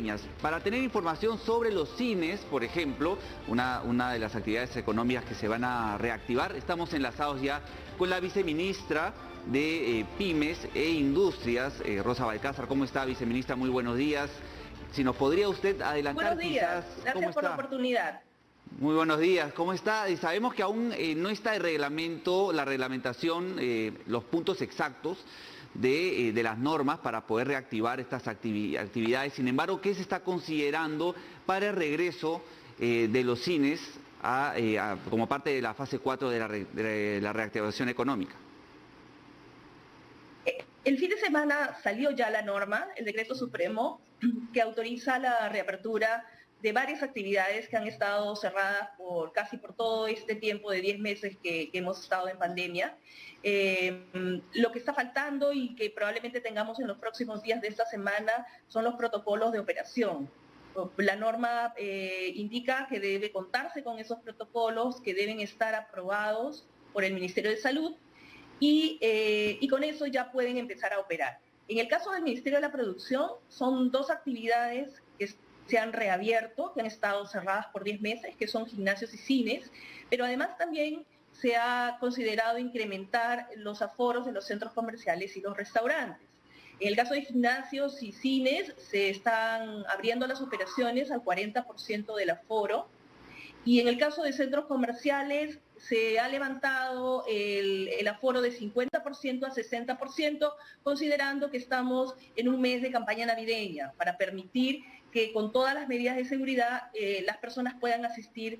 navideñas. Para tener información sobre los cines, por ejemplo, una de las actividades económicas que se van a reactivar, estamos enlazados ya con la viceministra de Pymes e Industrias, Rosa Balcázar. ¿Cómo está, viceministra? Muy buenos días. Si nos podría usted adelantar. Buenos días, quizás, gracias por la oportunidad. Muy buenos días, ¿cómo está? Sabemos que aún no está el reglamento, la reglamentación, los puntos exactos de las normas para poder reactivar estas actividades. Sin embargo, ¿qué se está considerando para el regreso de los cines como parte de la fase 4 de la reactivación económica? El fin de semana salió ya la norma, el decreto supremo, que autoriza la reapertura de varias actividades que han estado cerradas casi por todo este tiempo de 10 meses que hemos estado en pandemia. Lo que está faltando y que probablemente tengamos en los próximos días de esta semana son los protocolos de operación. La norma indica que debe contarse con esos protocolos, que deben estar aprobados por el Ministerio de Salud y con eso ya pueden empezar a operar. En el caso del Ministerio de la Producción, son 2 actividades que se han reabierto, que han estado cerradas por 10 meses, que son gimnasios y cines, pero además también se ha considerado incrementar los aforos de los centros comerciales y los restaurantes. En el caso de gimnasios y cines, se están abriendo las operaciones al 40% del aforo, y en el caso de centros comerciales se ha levantado el aforo de 50% a 60%, considerando que estamos en un mes de campaña navideña, para permitir que con todas las medidas de seguridad las personas puedan asistir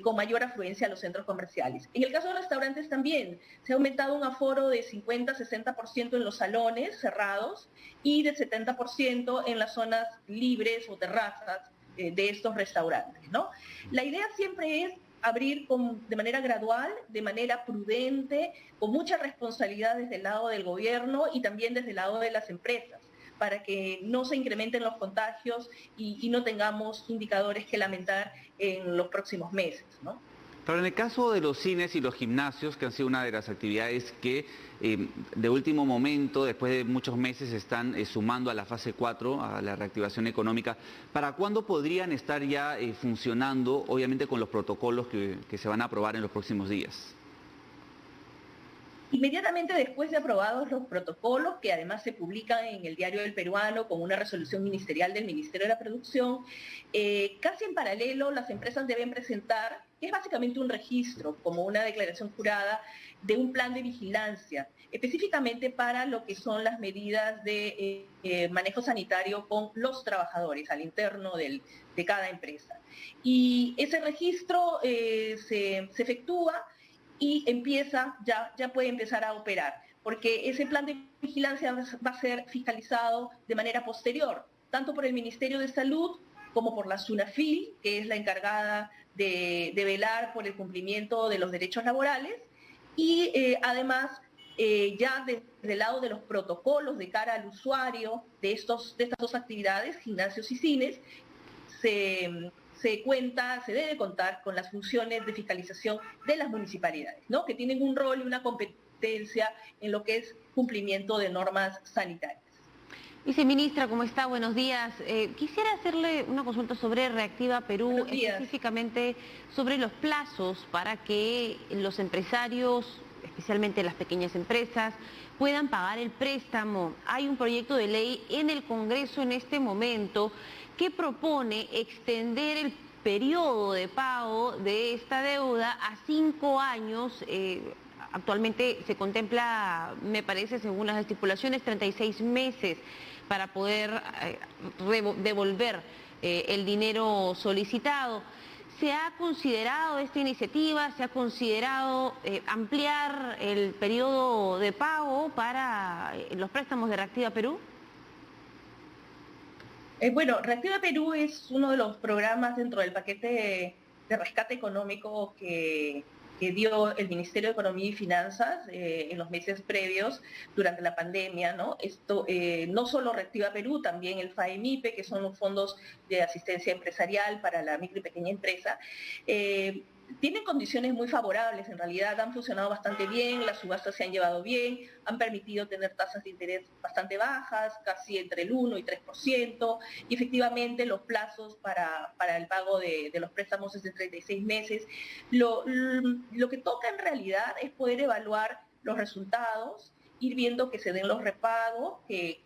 con mayor afluencia a los centros comerciales. En el caso de restaurantes también se ha aumentado un aforo de 50 a 60% en los salones cerrados y de 70% en las zonas libres o terrazas de estos restaurantes, ¿no? La idea siempre es abrir de manera gradual, de manera prudente, con mucha responsabilidad desde el lado del gobierno y también desde el lado de las empresas, para que no se incrementen los contagios y no tengamos indicadores que lamentar en los próximos meses, ¿no? Pero en el caso de los cines y los gimnasios, que han sido una de las actividades que de último momento, después de muchos meses, están sumando a la fase 4, a la reactivación económica, ¿para cuándo podrían estar ya funcionando, obviamente con los protocolos que se van a aprobar en los próximos días? Inmediatamente después de aprobados los protocolos, que además se publican en el Diario del Peruano con una resolución ministerial del Ministerio de la Producción, casi en paralelo las empresas deben presentar, que es básicamente un registro, como una declaración jurada, de un plan de vigilancia, específicamente para lo que son las medidas de manejo sanitario con los trabajadores al interno de cada empresa. Y ese registro se efectúa y ya puede empezar a operar, porque ese plan de vigilancia va a ser fiscalizado de manera posterior, tanto por el Ministerio de Salud como por la SUNAFIL, que es la encargada de velar por el cumplimiento de los derechos laborales, y además ya desde el lado de los protocolos de cara al usuario de estas 2 actividades, gimnasios y cines, se debe contar con las funciones de fiscalización de las municipalidades, ¿no? Que tienen un rol y una competencia en lo que es cumplimiento de normas sanitarias. Viceministra, ¿cómo está? Buenos días. Quisiera hacerle una consulta sobre Reactiva Perú, específicamente sobre los plazos para que los empresarios, especialmente las pequeñas empresas, puedan pagar el préstamo. Hay un proyecto de ley en el Congreso en este momento que propone extender el periodo de pago de esta deuda a 5 años. Actualmente se contempla, me parece, según las estipulaciones, 36 meses para poder devolver el dinero solicitado. ¿Se ha considerado esta iniciativa? ¿Se ha considerado ampliar el periodo de pago para los préstamos de Reactiva Perú? Bueno, Reactiva Perú es uno de los programas dentro del paquete de rescate económico que dio el Ministerio de Economía y Finanzas en los meses previos durante la pandemia, ¿no? Esto no solo Reactiva Perú, también el FAEMIPE, que son los fondos de asistencia empresarial para la micro y pequeña empresa, tienen condiciones muy favorables, en realidad han funcionado bastante bien, las subastas se han llevado bien, han permitido tener tasas de interés bastante bajas, casi entre el 1 y 3%, y efectivamente los plazos para el pago de los préstamos es de 36 meses. Lo que toca en realidad es poder evaluar los resultados, ir viendo que se den los repagos, que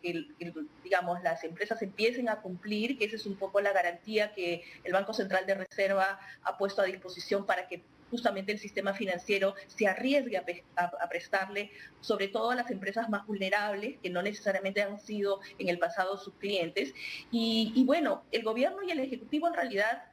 digamos, las empresas empiecen a cumplir, que esa es un poco la garantía que el Banco Central de Reserva ha puesto a disposición para que justamente el sistema financiero se arriesgue a prestarle, sobre todo a las empresas más vulnerables, que no necesariamente han sido en el pasado sus clientes. Y bueno, el gobierno y el Ejecutivo en realidad,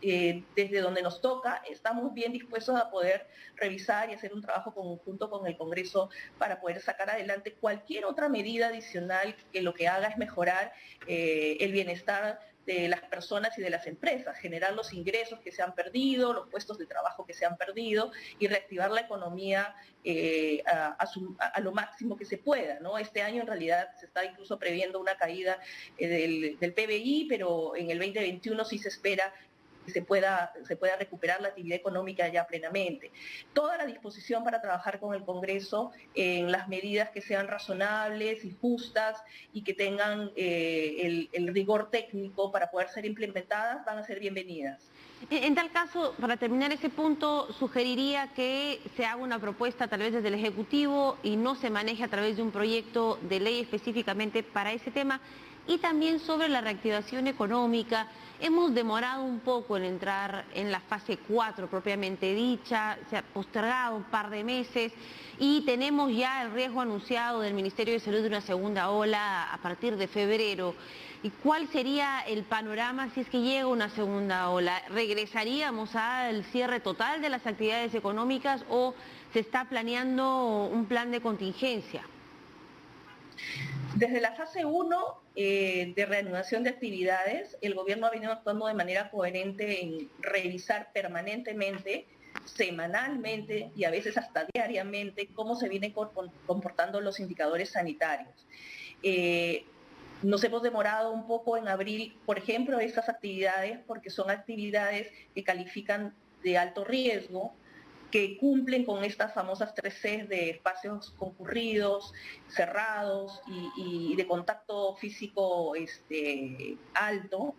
desde donde nos toca, estamos bien dispuestos a poder revisar y hacer un trabajo conjunto con el Congreso para poder sacar adelante cualquier otra medida adicional que lo que haga es mejorar el bienestar de las personas y de las empresas, generar los ingresos que se han perdido, los puestos de trabajo que se han perdido y reactivar la economía a lo máximo que se pueda, ¿no? Este año en realidad se está incluso previendo una caída del PBI, pero en el 2021 sí se espera que se pueda recuperar la actividad económica ya plenamente. Toda la disposición para trabajar con el Congreso en las medidas que sean razonables y justas y que tengan el rigor técnico para poder ser implementadas van a ser bienvenidas. En tal caso, para terminar ese punto, sugeriría que se haga una propuesta tal vez desde el Ejecutivo y no se maneje a través de un proyecto de ley específicamente para ese tema. Y también sobre la reactivación económica, hemos demorado un poco en entrar en la fase 4 propiamente dicha, se ha postergado un par de meses y tenemos ya el riesgo anunciado del Ministerio de Salud de una segunda ola a partir de febrero. ¿Y cuál sería el panorama si es que llega una segunda ola? ¿Regresaríamos al cierre total de las actividades económicas o se está planeando un plan de contingencia? Desde la fase 1 de reanudación de actividades, el gobierno ha venido actuando de manera coherente en revisar permanentemente, semanalmente y a veces hasta diariamente cómo se vienen comportando los indicadores sanitarios. Nos hemos demorado un poco en abrir, por ejemplo, estas actividades porque son actividades que califican de alto riesgo, que cumplen con estas famosas 3 Cs de espacios concurridos, cerrados y de contacto físico alto,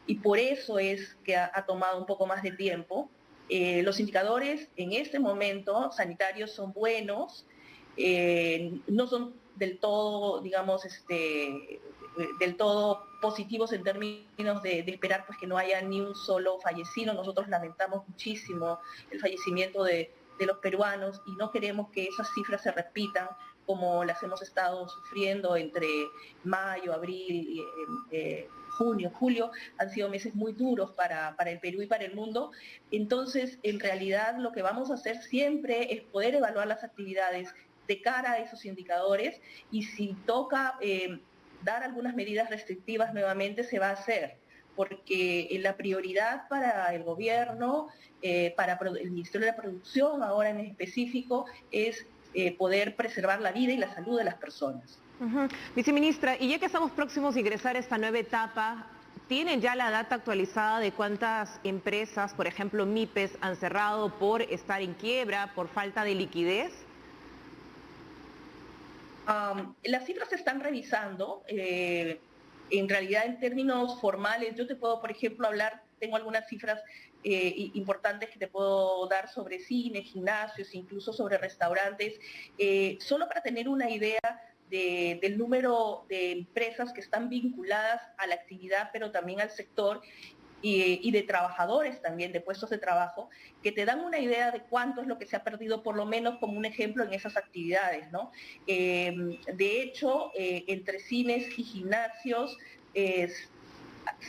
y por eso es que ha tomado un poco más de tiempo. Los indicadores en este momento sanitarios son buenos, no son del todo, digamos, del todo positivos en términos de esperar pues que no haya ni un solo fallecido. Nosotros lamentamos muchísimo el fallecimiento de los peruanos y no queremos que esas cifras se repitan como las hemos estado sufriendo entre mayo, abril, junio, julio. Han sido meses muy duros para el Perú y para el mundo. Entonces, en realidad, lo que vamos a hacer siempre es poder evaluar las actividades de cara a esos indicadores y si toca dar algunas medidas restrictivas nuevamente se va a hacer, porque la prioridad para el gobierno, para el Ministerio de la Producción ahora en específico, es poder preservar la vida y la salud de las personas. Viceministra, y ya que estamos próximos a ingresar a esta nueva etapa, ¿tienen ya la data actualizada de cuántas empresas, por ejemplo MIPES, han cerrado por estar en quiebra, por falta de liquidez? Las cifras se están revisando. En realidad, en términos formales, yo te puedo, por ejemplo, hablar, tengo algunas cifras importantes que te puedo dar sobre cines, gimnasios, incluso sobre restaurantes, solo para tener una idea del número de empresas que están vinculadas a la actividad, pero también al sector, y de trabajadores también, de puestos de trabajo, que te dan una idea de cuánto es lo que se ha perdido, por lo menos como un ejemplo en esas actividades, ¿no? De hecho, entre cines y gimnasios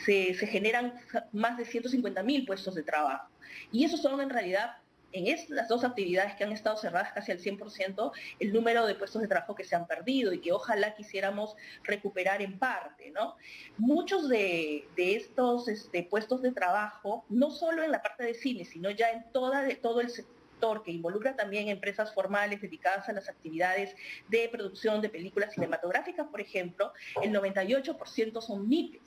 se generan más de 150.000 puestos de trabajo. Y esos son en realidad, en estas dos actividades que han estado cerradas casi al 100%, el número de puestos de trabajo que se han perdido y que ojalá quisiéramos recuperar en parte, ¿no? Muchos de estos puestos de trabajo, no solo en la parte de cine, sino ya en todo el sector que involucra también empresas formales dedicadas a las actividades de producción de películas cinematográficas, por ejemplo, el 98% son MIPES.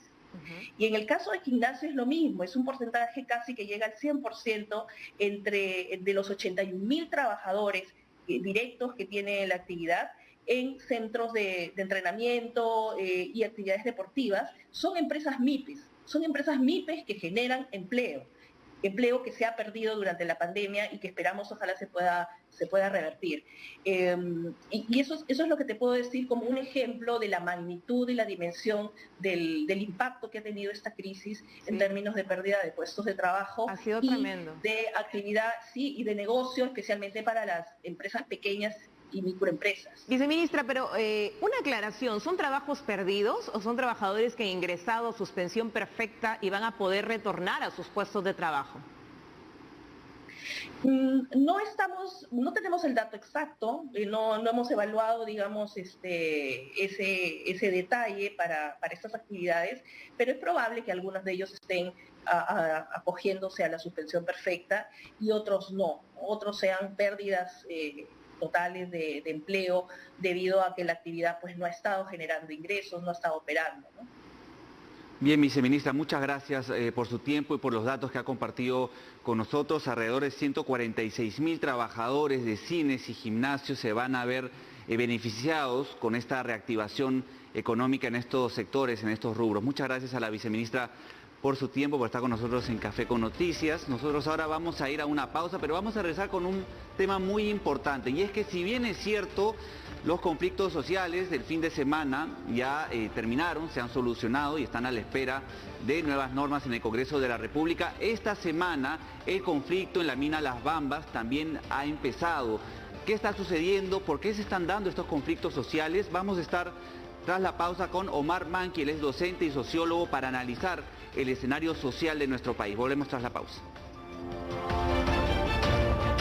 Y en el caso de gimnasio es lo mismo, es un porcentaje casi que llega al 100% de los 81.000 trabajadores directos que tiene la actividad en centros de entrenamiento y actividades deportivas. Son empresas MIPYs que generan empleo que se ha perdido durante la pandemia y que esperamos ojalá se pueda revertir. Y eso es lo que te puedo decir como un ejemplo de la magnitud y la dimensión del impacto que ha tenido esta crisis en términos de pérdida de puestos de trabajo. Ha sido y tremendo. De actividad, y de negocio, especialmente para las empresas pequeñas y microempresas. Viceministra, pero una aclaración, ¿son trabajos perdidos o son trabajadores que han ingresado a suspensión perfecta y van a poder retornar a sus puestos de trabajo? No tenemos el dato exacto, no hemos evaluado, digamos, ese detalle para estas actividades, pero es probable que algunos de ellos estén acogiéndose a la suspensión perfecta y otros no, otros sean pérdidas totales de empleo debido a que la actividad pues no ha estado generando ingresos, no ha estado operando, ¿no? Bien, viceministra, muchas gracias por su tiempo y por los datos que ha compartido con nosotros. Alrededor de 146.000 trabajadores de cines y gimnasios se van a ver beneficiados con esta reactivación económica en estos sectores, en estos rubros. Muchas gracias a la viceministra por su tiempo, por estar con nosotros en Café con Noticias. Nosotros ahora vamos a ir a una pausa, pero vamos a regresar con un tema muy importante, y es que si bien es cierto, los conflictos sociales del fin de semana ya terminaron, se han solucionado y están a la espera de nuevas normas en el Congreso de la República, esta semana el conflicto en la mina Las Bambas también ha empezado. ¿Qué está sucediendo? ¿Por qué se están dando estos conflictos sociales? Vamos a estar tras la pausa con Omar Manqui, él es docente y sociólogo, para analizar el escenario social de nuestro país. Volvemos tras la pausa.